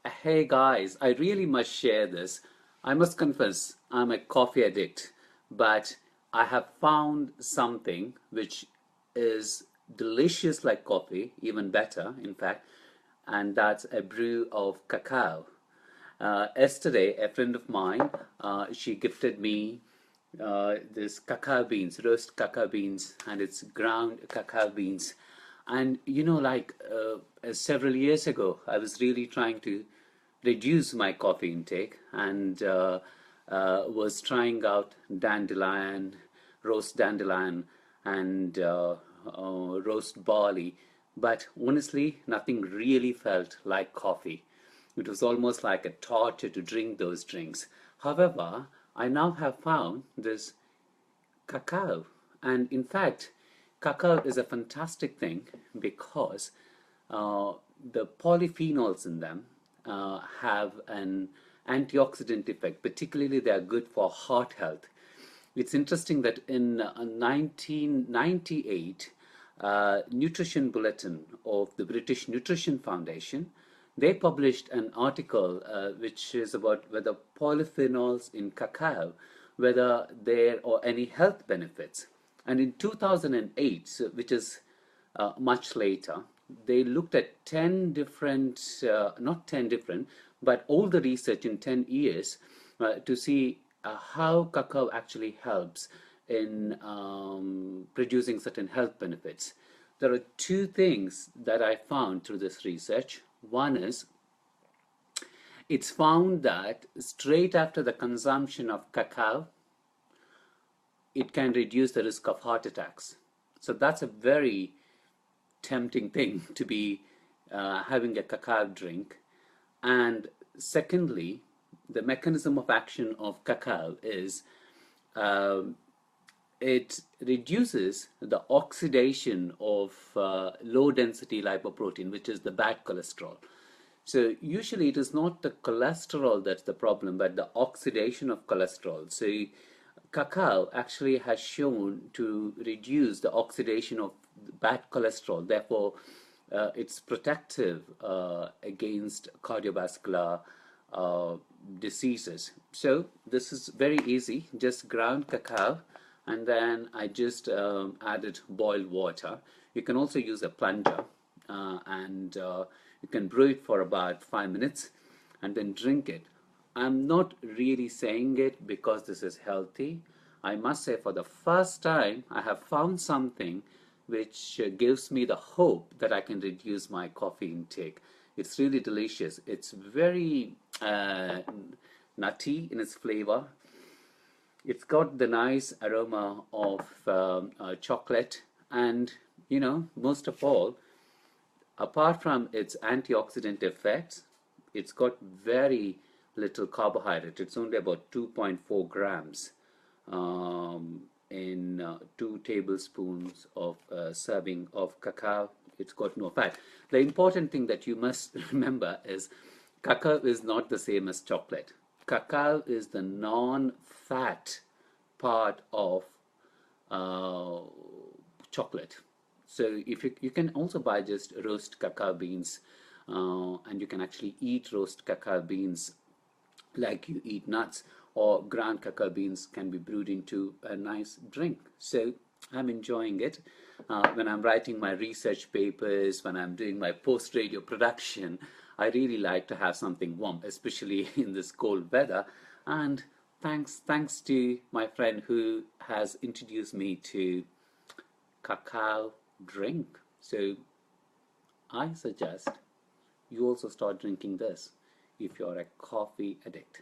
Hey guys, I really must share this. I must confess, I'm a coffee addict, but I have found something which is delicious like coffee, even better, in fact, and that's a brew of cacao. Yesterday, a friend of mine, she gifted me this cacao beans, roast cacao beans, and it's ground cacao beans. And several years ago, I was really trying to reduce my coffee intake and was trying out dandelion, roast dandelion, and roast barley. But honestly, nothing really felt like coffee. It was almost like a torture to drink those drinks. However, I now have found this cacao. And in fact, cacao is a fantastic thing because uh, the polyphenols in them have an antioxidant effect. Particularly, they are good for heart health. It's interesting that in 1998, Nutrition Bulletin of the British Nutrition Foundation, they published an article which is about whether polyphenols in cacao, whether there are any health benefits. And in 2008, which is much later, they looked at 10 different, not 10 different, but all the research in 10 years to see how cacao actually helps in producing certain health benefits. There are two things that I found through this research. One is it's found that straight after the consumption of cacao, it can reduce the risk of heart attacks. So that's a very tempting thing to be having a cacao drink. And secondly, the mechanism of action of cacao is um, it reduces the oxidation of low density lipoprotein, which is the bad cholesterol. So usually it is not the cholesterol that's the problem, but the oxidation of cholesterol. So cacao actually has shown to reduce the oxidation of bad cholesterol. Therefore, it's protective against cardiovascular uh, diseases. So this is very easy. Just ground cacao, and then I just added boiled water. You can also use a plunger, and you can brew it for about 5 minutes, and then drink it. I'm not really saying it because this is healthy. I must say, for the first time, I have found something which gives me the hope that I can reduce my coffee intake. It's really delicious. It's very nutty in its flavor. It's got the nice aroma of chocolate, and most of all, apart from its antioxidant effects, it's got very little carbohydrate. It's only about 2.4 grams in 2 tablespoons of serving of cacao. It's got no fat. The important thing that you must remember is cacao is not the same as chocolate. Cacao is the non-fat part of uh, chocolate. So if you can also buy just roast cacao beans, and you can actually eat roast cacao beans like you eat nuts, or ground cacao beans can be brewed into a nice drink. So I'm enjoying it. When I'm writing my research papers, when I'm doing my post-radio production, I really like to have something warm, especially in this cold weather. And thanks to my friend who has introduced me to cacao drink. So I suggest you also start drinking this if you're a coffee addict.